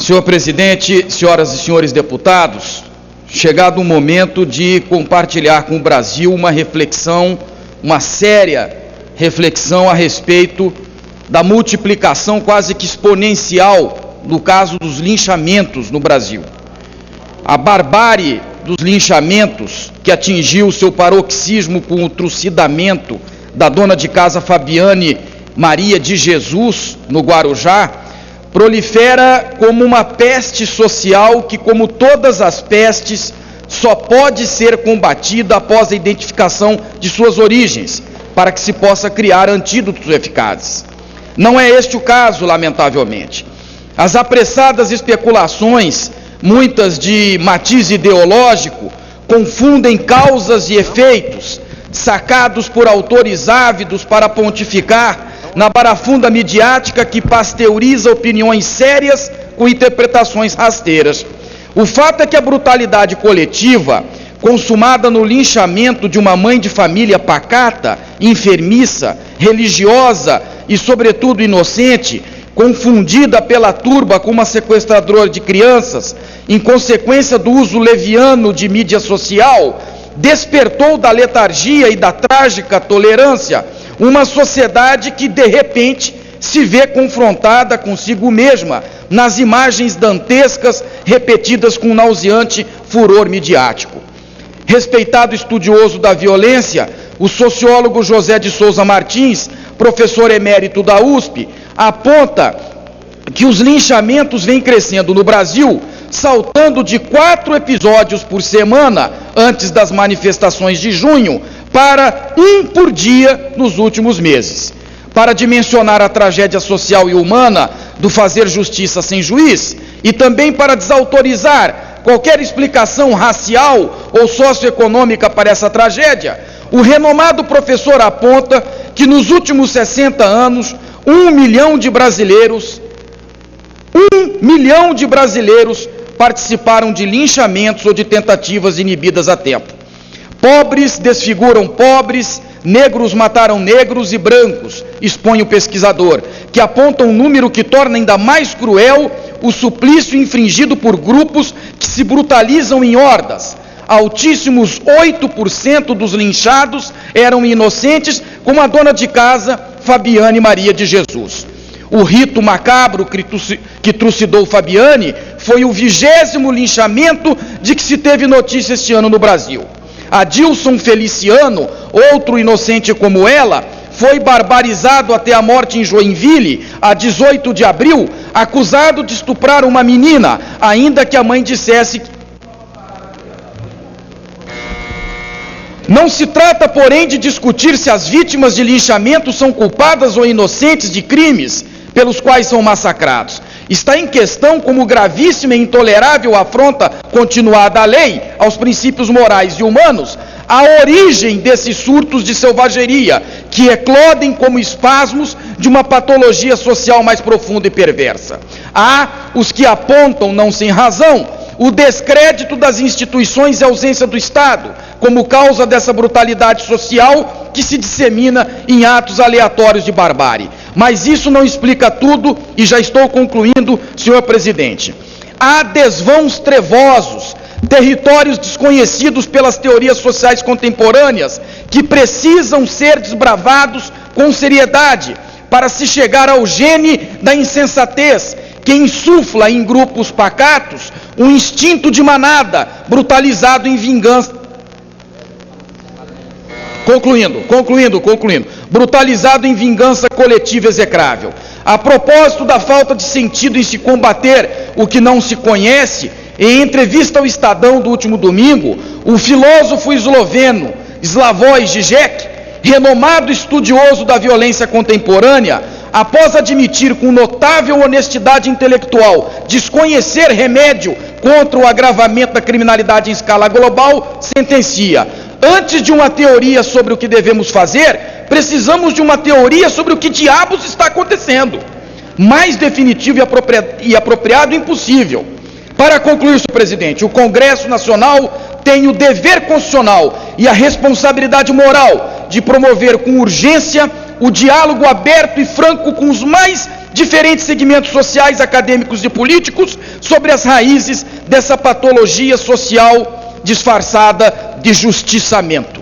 Senhor presidente, senhoras e senhores deputados, chegado o momento de compartilhar com o Brasil uma reflexão, uma séria reflexão a respeito da multiplicação quase que exponencial no caso dos linchamentos no Brasil. A barbárie dos linchamentos, que atingiu seu paroxismo com o trucidamento da dona de casa Fabiane Maria de Jesus, no Guarujá, prolifera como uma peste social que, como todas as pestes, só pode ser combatida após a identificação de suas origens, para que se possa criar antídotos eficazes. Não é este o caso, lamentavelmente. As apressadas especulações, muitas de matiz ideológico, confundem causas e efeitos, sacados por autores ávidos para pontificar na barafunda midiática que pasteuriza opiniões sérias com interpretações rasteiras. O fato é que a brutalidade coletiva, consumada no linchamento de uma mãe de família pacata, enfermiça, religiosa e, sobretudo, inocente, confundida pela turba com uma sequestradora de crianças, em consequência do uso leviano de mídia social, despertou da letargia e da trágica tolerância uma sociedade que, de repente, se vê confrontada consigo mesma nas imagens dantescas repetidas com nauseante furor midiático. Respeitado estudioso da violência, o sociólogo José de Souza Martins, professor emérito da USP, aponta que os linchamentos vêm crescendo no Brasil, saltando de 4 episódios por semana antes das manifestações de junho para 1 por dia nos últimos meses. Para dimensionar a tragédia social e humana do fazer justiça sem juiz e também para desautorizar qualquer explicação racial ou socioeconômica para essa tragédia, o renomado professor aponta que nos últimos 60 anos, 1 milhão de brasileiros participaram de linchamentos ou de tentativas inibidas a tempo. Pobres desfiguram pobres, negros mataram negros e brancos, expõe o pesquisador, que aponta um número que torna ainda mais cruel o suplício infringido por grupos que se brutalizam em hordas. Altíssimos 8% dos linchados eram inocentes, como a dona de casa Fabiane Maria de Jesus. O rito macabro que trucidou Fabiane foi o 20º linchamento de que se teve notícia este ano no Brasil. Adilson Feliciano, outro inocente como ela, foi barbarizado até a morte em Joinville, a 18 de abril, acusado de estuprar uma menina, ainda que a mãe dissesse que... Não se trata, porém, de discutir se as vítimas de linchamento são culpadas ou inocentes de crimes pelos quais são massacrados. Está em questão como gravíssima e intolerável afronta continuada à lei, aos princípios morais e humanos, a origem desses surtos de selvageria, que eclodem como espasmos de uma patologia social mais profunda e perversa. Há os que apontam, não sem razão, o descrédito das instituições e a ausência do Estado, como causa dessa brutalidade social que se dissemina em atos aleatórios de barbárie. Mas isso não explica tudo, e já estou concluindo, senhor presidente. Há desvãos trevosos, territórios desconhecidos pelas teorias sociais contemporâneas, que precisam ser desbravados com seriedade, para se chegar ao gene da insensatez, que insufla em grupos pacatos um instinto de manada, brutalizado em vingança. Concluindo. Brutalizado em vingança coletiva execrável. A propósito da falta de sentido em se combater o que não se conhece, em entrevista ao Estadão do último domingo, o filósofo esloveno Slavoj Žižek, renomado estudioso da violência contemporânea, após admitir com notável honestidade intelectual desconhecer remédio contra o agravamento da criminalidade em escala global, sentencia: antes de uma teoria sobre o que devemos fazer, precisamos de uma teoria sobre o que diabos está acontecendo. Mais definitivo e apropriado impossível. Para concluir, senhor presidente, o Congresso Nacional tem o dever constitucional e a responsabilidade moral de promover com urgência o diálogo aberto e franco com os mais diferentes segmentos sociais, acadêmicos e políticos, sobre as raízes dessa patologia social disfarçada de justiçamento.